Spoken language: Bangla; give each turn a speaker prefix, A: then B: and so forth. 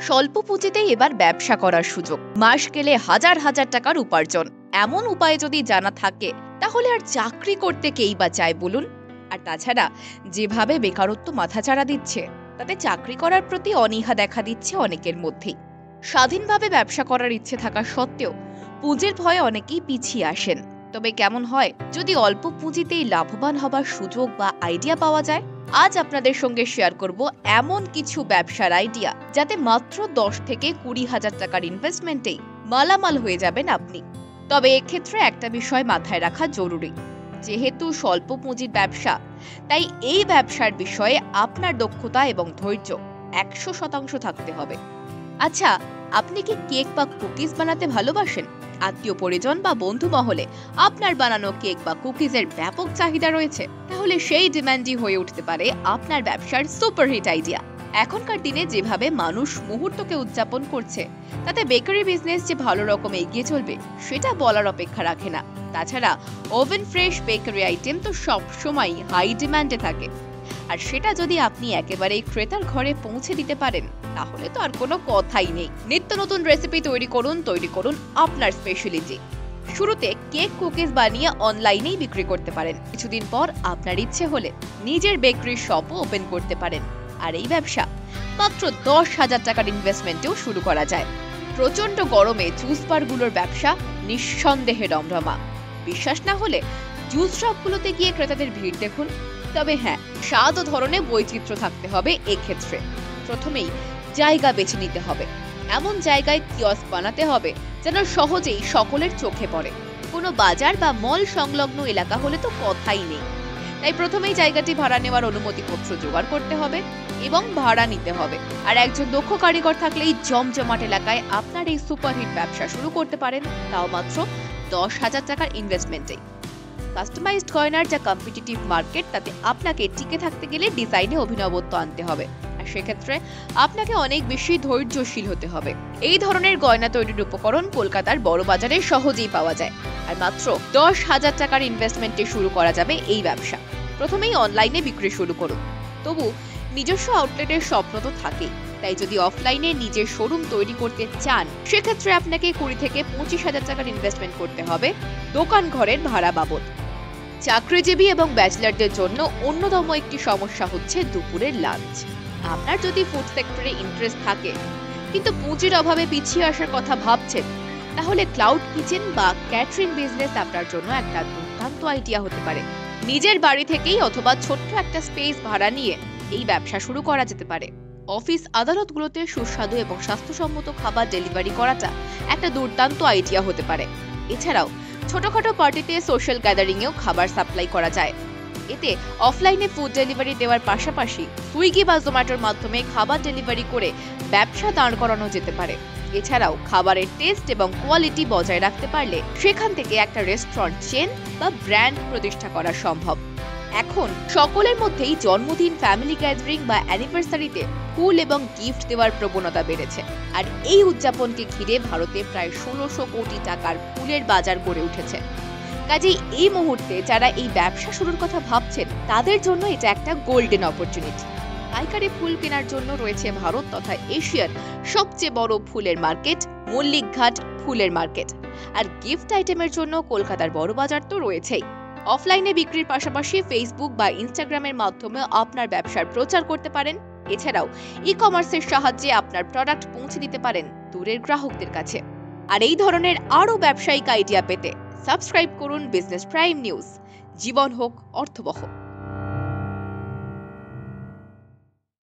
A: স্বল্প পুঁজিতেই এবার ব্যবসা করার সুযোগ, মাস গেলে হাজার হাজার টাকার উপার্জন। এমন উপায় যদি জানা থাকে তাহলে আর চাকরি করতে কেই বা চায় বলুন? আর তাছাড়া যেভাবে বেকারত্ব মাথাচাড়া দিচ্ছে, তাতে চাকরি করার প্রতি অনীহা দেখা দিচ্ছে অনেকের মধ্যেই। স্বাধীনভাবে ব্যবসা করার ইচ্ছে থাকা সত্ত্বেও পুঁজির ভয়ে অনেকেই পিছিয়ে আসেন। তবে কেমন হয় যদি অল্প পুঁজিতেই লাভবান হবার সুযোগ বা আইডিয়া পাওয়া যায়? আজ আপনাদের সঙ্গে শেয়ার করব এমন কিছু ব্যবসার আইডিয়া, যাতে মাত্র 10 থেকে 20,000 টাকার ইনভেস্টমেন্টেই মালামাল হয়ে যাবেন আপনি। তবে এক্ষেত্রে একটা বিষয় মাথায় রাখা জরুরি, যেহেতু স্বল্প পুঁজির ব্যবসা, তাই এই ব্যবসার বিষয়ে আপনার দক্ষতা এবং ধৈর্য 100% থাকতে হবে। আচ্ছা, আপনি কি কেক বা কুকিজ বানাতে ভালোবাসেন? আত্মীয় পরিজন বা বন্ধু মহলে আপনার বানানো কেক বা কুকিজের ব্যাপক চাহিদা রয়েছে, তাহলে সেই ডিমান্ডই হয়ে উঠতে পারে আপনার ব্যবসার সুপারহিট আইডিয়া। এখনকার দিনে যেভাবে মানুষ মুহূর্তকে উদযাপন করছে, তাতে বেকারি বিজনেস যে ভালো রকম এগিয়ে চলবে সেটা বলার অপেক্ষা রাখে না। তাছাড়া ওভেন ফ্রেশ বেকারি আইটেম তো সব সময় হাই ডিমান্ডে থাকে, আর সেটা যদি আপনি একেবারেই ক্রেতার ঘরে পৌঁছে দিতে পারেন, তাহলে তো আর কোনো কথাই নেই। নিত্য নতুন রেসিপি তৈরি করুন আপনার স্পেশালিটি। শুরুতে কেক কুকিজ বানিয়ে অনলাইনেই বিক্রি করতে পারেন। কিছুদিন পর আপনার ইচ্ছে হলে নিজের বেকারি শপও ওপেন করতে পারেন। আর এই ব্যবসা মাত্র 10,000 টাকার ইনভেস্টমেন্টেও শুরু করা যায়। প্রচন্ড গরমে জুস বারগুলোর ব্যবসা নিঃসন্দেহে রমরমা। বিশ্বাস না হলে জুস শপগুলোতে গিয়ে ক্রেতাদের ভিড় দেখুন। তবে হ্যাঁ, স্বাদ ও ধরনে বৈচিত্র্য থাকতে হবে এক্ষেত্রে। প্রথমেই জায়গা বেছে নিতে হবে। এমন জায়গায় কিয়স্ক বানাতে হবে যেন সহজেই সকলের চোখে পড়ে। কোনো বাজার বা মল সংলগ্ন এলাকা হলে তো কথাই নেই। তাই প্রথমেই জায়গাটি ভাড়া নেওয়ার অনুমতিপত্র জোগাড় করতে হবে এবং ভাড়া নিতে হবে। আর একজন দক্ষ কারিগর থাকলেই জমজমাট এলাকায় আপনার এই সুপারহিট ব্যবসা শুরু করতে পারেন, তাও মাত্র 10,000 টাকার ইনভেস্টমেন্টেই। কাস্টমাইজড গয়নার যা কম্পিটিটিভ মার্কেট, তাতে আপনাকে টিকে থাকতে গেলে ডিজাইনে অভিনবত্ব আনতে হবে। আর সেক্ষেত্রে আপনাকে অনেক বেশি ধৈর্যশীল হতে হবে। এই ধরনের গয়না তৈরির উপকরণ কলকাতার বড় বাজারে সহজেই পাওয়া যায়। আর মাত্র 10,000 টাকার ইনভেস্টমেন্টে শুরু করা যাবে এই ব্যবসা। প্রথমেই অনলাইনে বিক্রি শুরু করুন। তবু নিজস্ব আউটলেটের স্বপ্ন তো থাকেই। তাই যদি অফলাইনে নিজের শোরুম তৈরি করতে চান, সেক্ষেত্রে আপনাকে 20 থেকে 25,000 টাকার ইনভেস্টমেন্ট করতে হবে দোকান ঘরের ভাড়া বাবদ। চাকরিজীবী এবং ব্যাচেলারদের জন্য অন্যতম একটি সমস্যা হচ্ছে দুপুরের লাঞ্চ। আপনার যদি ফুড সেক্টরে ইন্টারেস্ট থাকে কিন্তু পুঁজির অভাবে পিছিয়ে আসার কথা ভাবছেন, তাহলে ক্লাউড কিচেন বা ক্যাটারিং বিজনেস আপনার জন্য একটা দুর্দান্ত আইডিয়া হতে পারে। নিজের বাড়ি থেকেই অথবা ছোট্ট একটা স্পেস ভাড়া নিয়ে এই ব্যবসা শুরু করা যেতে পারে। অফিস আদালতগুলোতে সুস্বাদু এবং স্বাস্থ্যসম্মত খাবার ডেলিভারি করাটা একটা দুর্দান্ত আইডিয়া হতে পারে। এছাড়াও ছোটখাটো পার্টিতে সোশ্যাল গ্যাদারিংয়েও খাবার সাপ্লাই করা যায়। এতে অফলাইনে ফুড ডেলিভারি দেওয়ার পাশাপাশি সুইগি বা জোম্যাটোর মাধ্যমে খাবার ডেলিভারি করে ব্যবসা দাঁড় করানো যেতে পারে। এছাড়াও খাবারের টেস্ট এবং কোয়ালিটি বজায় রাখতে পারলে সেখান থেকে একটা রেস্টুরেন্ট চেন বা ব্র্যান্ড প্রতিষ্ঠা করা সম্ভব। এখন সকলের মধ্যেই জন্মদিন, ফ্যামিলি গ্যাদারিং বা অ্যানিভার্সারিতে ফুল এবং গিফট দেওয়ার প্রবণতা বেড়েছে। আর এই উদযাপনকে ঘিরে ভারতে প্রায় 1600 কোটি টাকার ফুলের বাজার গড়ে উঠেছে। কাজেই এই মুহূর্তে যারা এই ব্যবসা শুরুর কথা ভাবছেন, তাদের জন্য এটা একটা গোল্ডেন অপরচুনিটি। পাইকারি ফুল কেনার জন্য রয়েছে ভারত তথা এশিয়ার সবচেয়ে বড় ফুলের মার্কেট মল্লিকঘাট ফুলের মার্কেট। আর গিফট আইটেমের জন্য কলকাতার বড় বাজার তো রয়েছেই। অফলাইনে বিক্রির পাশাপাশি ফেসবুক বা ইনস্টাগ্রামের মাধ্যমে আপনার ব্যবসার প্রচার করতে পারেন। এছাড়াও ই কমার্সের সাহায্যে আপনার প্রোডাক্ট পৌঁছে দিতে পারেন দূরের গ্রাহকদের কাছে। আর এই ধরনের আরও ব্যবসায়িক আইডিয়া পেতে সাবস্ক্রাইব করুন বিজনেস প্রাইম নিউজ। জীবন হোক অর্থবহ।